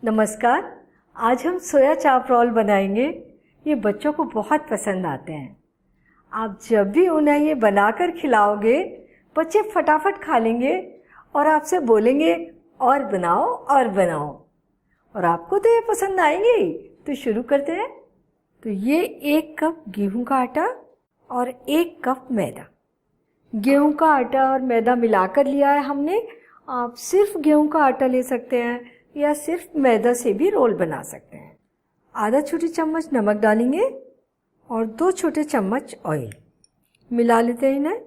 नमस्कार। आज हम सोया चाप रोल बनाएंगे। ये बच्चों को बहुत पसंद आते हैं। आप जब भी उन्हें ये बनाकर खिलाओगे बच्चे फटाफट खा लेंगे और आपसे बोलेंगे और बनाओ और बनाओ। और आपको तो ये पसंद आएंगे ही। तो शुरू करते हैं। तो ये 1 कप गेहूं का आटा और 1 कप मैदा। गेहूं का आटा और मैदा मिलाकर लिया है हमने। आप सिर्फ गेहूं का आटा ले सकते हैं या सिर्फ मैदा से भी रोल बना सकते हैं। आधा छोटी चम्मच नमक डालेंगे और 2 छोटे चम्मच ऑयल। मिला लेते हैं इन्हें।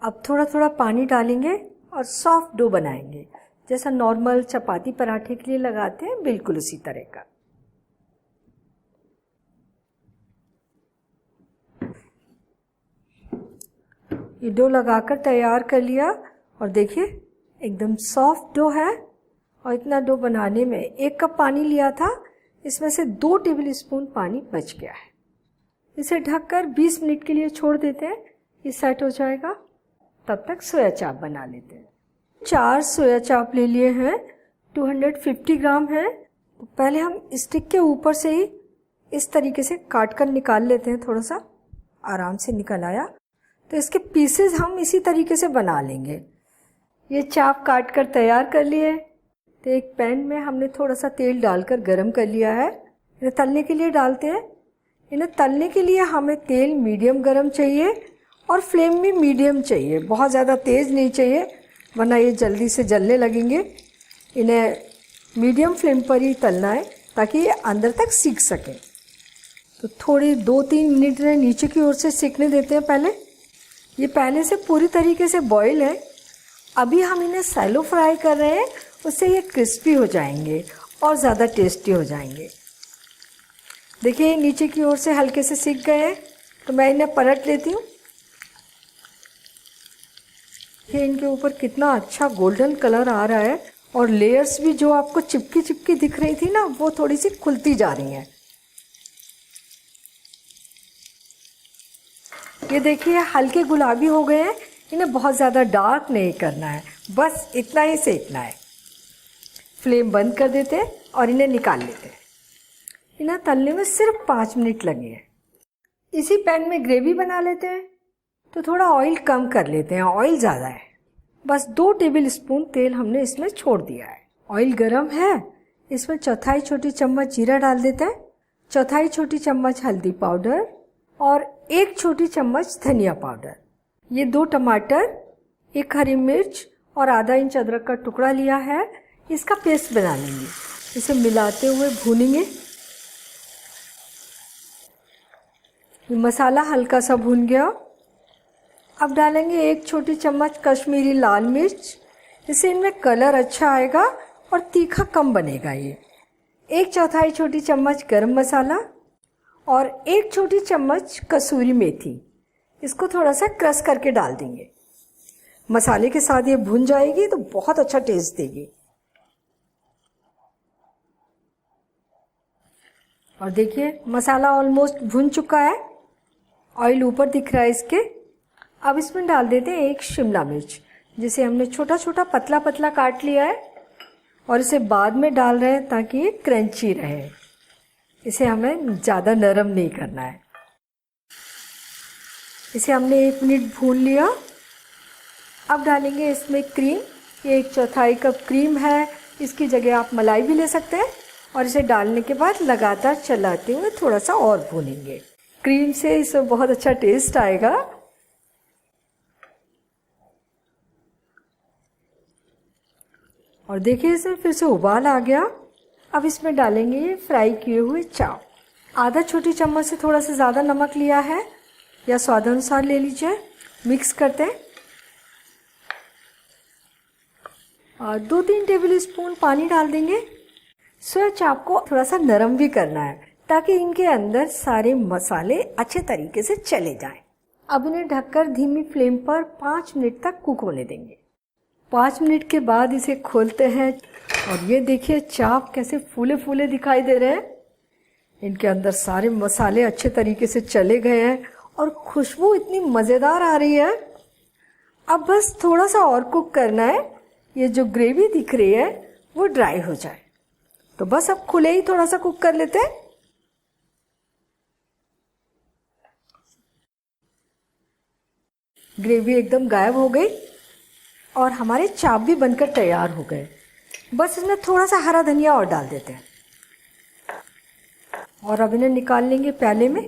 अब थोड़ा थोड़ा पानी डालेंगे और सॉफ्ट डो बनाएंगे, जैसा नॉर्मल चपाती पराठे के लिए लगाते हैं, बिल्कुल उसी तरह का। ये डो लगाकर तैयार कर लिया और देखिए एकदम सॉफ्ट डो है। और इतना डो बनाने में 1 कप पानी लिया था, इसमें से 2 टेबल स्पून पानी बच गया है। इसे ढककर 20 मिनट के लिए छोड़ देते हैं, ये सेट हो जाएगा। तब तक सोया चाप बना लेते हैं। 4 सोया चाप ले लिए हैं, 250 ग्राम है। तो पहले हम स्टिक के ऊपर से ही इस तरीके से काट कर निकाल लेते हैं। थोड़ा सा आराम से निकल आया तो इसके पीसेस हम इसी तरीके से बना लेंगे। ये चाप काट कर तैयार कर लिए। तो एक पैन में हमने थोड़ा सा तेल डालकर गरम कर लिया है। इन्हें तलने के लिए डालते हैं। इन्हें तलने के लिए हमें तेल मीडियम गरम चाहिए और फ्लेम भी मीडियम चाहिए, बहुत ज़्यादा तेज़ नहीं चाहिए वरना ये जल्दी से जलने लगेंगे। इन्हें मीडियम फ्लेम पर ही तलना है ताकि ये अंदर तक सीख सकें। तो थोड़ी 2-3 मिनट में नीचे की ओर से सीखने देते हैं। पहले ये पहले से पूरी तरीके से बॉईल है। अभी हम इन्हें सैलो फ्राई कर रहे हैं, उससे ये क्रिस्पी हो जाएंगे और ज़्यादा टेस्टी हो जाएंगे। देखिए नीचे की ओर से हल्के से सीख गए हैं। तो मैं इन्हें पलट लेती हूँ। ये इनके ऊपर कितना अच्छा गोल्डन कलर आ रहा है और लेयर्स भी जो आपको चिपकी चिपकी दिख रही थी ना, वो थोड़ी सी खुलती जा रही हैं। ये देखिए हल्के गुलाबी हो गए हैं। इन्हें बहुत ज़्यादा डार्क नहीं करना है, बस इतना ही सेकना है। फ्लेम बंद कर देते हैं और इन्हें निकाल लेते हैं। इन्हें तलने में सिर्फ 5 मिनट लगे हैं। इसी पैन में ग्रेवी बना लेते हैं। तो थोड़ा ऑयल कम कर लेते हैं, ऑयल ज़्यादा है। बस 2 टेबल स्पून तेल हमने इसमें छोड़ दिया है। ऑयल गरम है, इसमें 1/4 छोटी चम्मच जीरा डाल देते हैं, 1/4 छोटी चम्मच हल्दी पाउडर और 1 छोटी चम्मच धनिया पाउडर। ये 2 टमाटर, 1 हरी मिर्च और आधा इंच अदरक का टुकड़ा लिया है। इसका पेस्ट बना लेंगे। इसे मिलाते हुए भूनेंगे। मसाला हल्का सा भून गया। अब डालेंगे 1 छोटी चम्मच कश्मीरी लाल मिर्च। इससे इनमें कलर अच्छा आएगा और तीखा कम बनेगा। ये 1/4 छोटी चम्मच गरम मसाला और 1 छोटी चम्मच कसूरी मेथी। इसको थोड़ा सा क्रश करके डाल देंगे। मसाले के साथ ये भुन जाएगी तो बहुत अच्छा टेस्ट देगी। और देखिए मसाला ऑलमोस्ट भुन चुका है, ऑयल ऊपर दिख रहा है इसके। अब इसमें डाल देते हैं 1 शिमला मिर्च, जिसे हमने छोटा छोटा पतला पतला काट लिया है और इसे बाद में डाल रहे हैं ताकि ये क्रंची रहे। इसे हमें ज़्यादा नरम नहीं करना है। इसे हमने 1 मिनट भून लिया। अब डालेंगे इसमें क्रीम। ये 1/4 कप क्रीम है। इसकी जगह आप मलाई भी ले सकते हैं। और इसे डालने के बाद लगातार चलाते हुए थोड़ा सा और भूनेंगे। क्रीम से इसमें बहुत अच्छा टेस्ट आएगा। और देखिए इसमें फिर से उबाल आ गया। अब इसमें डालेंगे ये फ्राई किए हुए चाप। आधा छोटी चम्मच से थोड़ा सा ज़्यादा नमक लिया है या स्वादानुसार ले लीजिए। मिक्स करते हैं और 2-3 टेबल स्पून पानी डाल देंगे। सोया चाप को थोड़ा सा नरम भी करना है ताकि इनके अंदर सारे मसाले अच्छे तरीके से चले जाएं। अब इन्हें ढककर धीमी फ्लेम पर 5 मिनट तक कुक होने देंगे। 5 मिनट के बाद इसे खोलते हैं और ये देखिए चाप कैसे फूले फूले दिखाई दे रहे हैं। इनके अंदर सारे मसाले अच्छे तरीके से चले गए हैं और खुशबू इतनी मज़ेदार आ रही है। अब बस थोड़ा सा और कुक करना है। ये जो ग्रेवी दिख रही है वो ड्राई हो जाए। तो बस अब खुले ही थोड़ा सा कुक कर लेते हैं। ग्रेवी एकदम गायब हो गई और हमारे चाप भी बनकर तैयार हो गए। बस इसमें थोड़ा सा हरा धनिया और डाल देते हैं और अब इन्हें निकाल लेंगे प्याले में।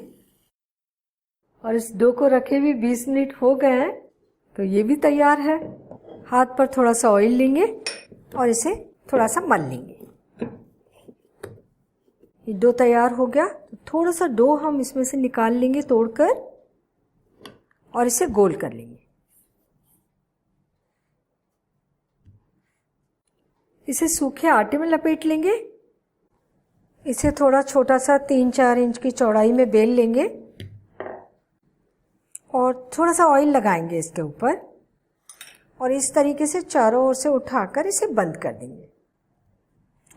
और इस डो को रखे भी 20 मिनट हो गए हैं, तो ये भी तैयार है। हाथ पर थोड़ा सा ऑयल लेंगे और इसे थोड़ा सा मल लेंगे। ये डो तैयार हो गया। तो थोड़ा सा डो हम इसमें से निकाल लेंगे तोड़कर और इसे गोल कर लेंगे। इसे सूखे आटे में लपेट लेंगे। इसे थोड़ा छोटा सा 3-4 इंच की चौड़ाई में बेल लेंगे और थोड़ा सा ऑयल लगाएंगे इसके ऊपर और इस तरीके से चारों ओर से उठाकर इसे बंद कर देंगे।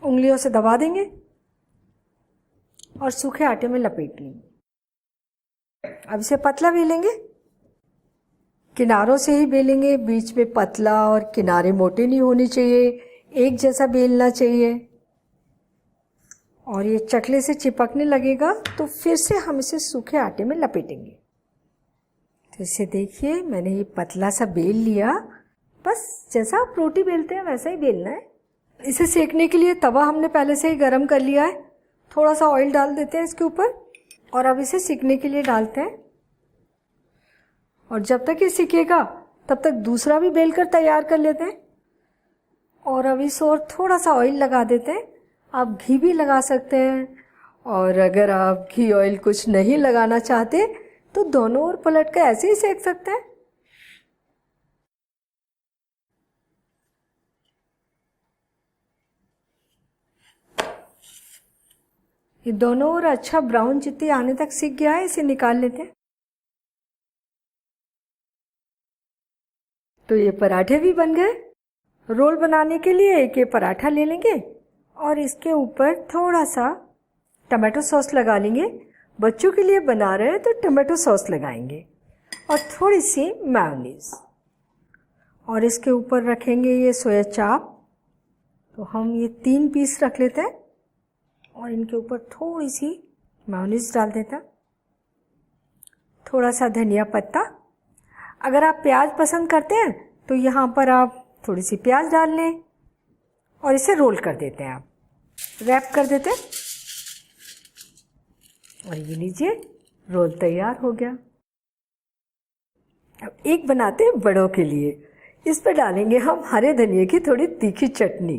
उंगलियों से दबा देंगे और सूखे आटे में लपेट लेंगे। अब इसे पतला बेलेंगे। किनारों से ही बेलेंगे, बीच में पतला और किनारे मोटे नहीं होने चाहिए, एक जैसा बेलना चाहिए। और ये चकले से चिपकने लगेगा तो फिर से हम इसे सूखे आटे में लपेटेंगे। तो इसे देखिए, मैंने ये पतला सा बेल लिया। बस जैसा आप रोटी बेलते हैं वैसा ही बेलना है। इसे सेकने के लिए तवा हमने पहले से ही गरम कर लिया है। थोड़ा सा ऑयल डाल देते हैं इसके ऊपर और अब इसे सेकने के लिए डालते हैं। और जब तक ये सिकेगा तब तक दूसरा भी बेलकर तैयार कर लेते हैं। और अब इस और थोड़ा सा ऑयल लगा देते हैं। आप घी भी लगा सकते हैं और अगर आप घी ऑयल कुछ नहीं लगाना चाहते तो दोनों ओर पलट कर ऐसे ही सेक सकते हैं। ये दोनों ओर अच्छा ब्राउन जितनी आने तक सिक गया है। इसे निकाल लेते हैं। तो ये पराठे भी बन गए। रोल बनाने के लिए एक ये पराठा ले लेंगे और इसके ऊपर थोड़ा सा टमाटो सॉस लगा लेंगे। बच्चों के लिए बना रहे हैं तो टमाटो सॉस लगाएंगे और थोड़ी सी मेयोनीज। और इसके ऊपर रखेंगे ये सोया चाप। तो हम ये 3 पीस रख लेते हैं और इनके ऊपर थोड़ी सी मेयोनीज डाल देते हैं। थोड़ा सा धनिया पत्ता। अगर आप प्याज पसंद करते हैं तो यहाँ पर आप थोड़ी सी प्याज डाल लें और इसे रोल कर देते हैं। आप रैप कर देते हैं और ये लीजिए, रोल तैयार हो गया। अब एक बनाते हैं बड़ों के लिए। इस पर डालेंगे हम हरे धनिए की थोड़ी तीखी चटनी।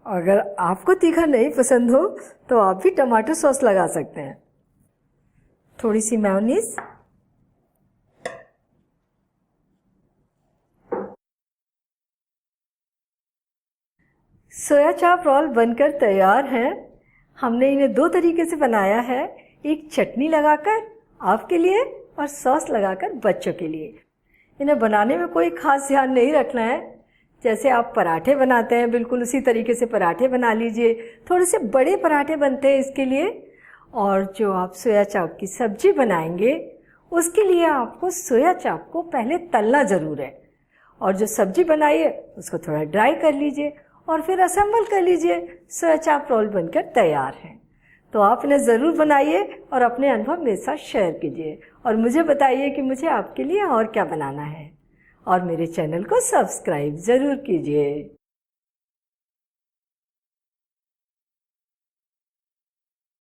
अगर आपको तीखा नहीं पसंद हो तो आप भी टमाटो सॉस लगा सकते हैं। थोड़ी सी मेयोनीज, सोया चाप रोल बनकर तैयार हैं। हमने इन्हें 2 तरीके से बनाया है, एक चटनी लगाकर आपके लिए और सॉस लगाकर बच्चों के लिए। इन्हें बनाने में कोई खास ध्यान नहीं रखना है। जैसे आप पराठे बनाते हैं बिल्कुल उसी तरीके से पराठे बना लीजिए। थोड़े से बड़े पराठे बनते हैं इसके लिए। और जो आप सोया चाप की सब्जी बनाएंगे उसके लिए आपको सोया चाप को पहले तलना ज़रूर है। और जो सब्जी बनाई है उसको थोड़ा ड्राई कर लीजिए और फिर असेंबल कर लीजिए। सोया चाप रोल बनकर तैयार है। तो आप इन्हें ज़रूर बनाइए और अपने अनुभव मेरे साथ शेयर कीजिए और मुझे बताइए कि मुझे आपके लिए और क्या बनाना है। और मेरे चैनल को सब्सक्राइब ज़रूर कीजिए।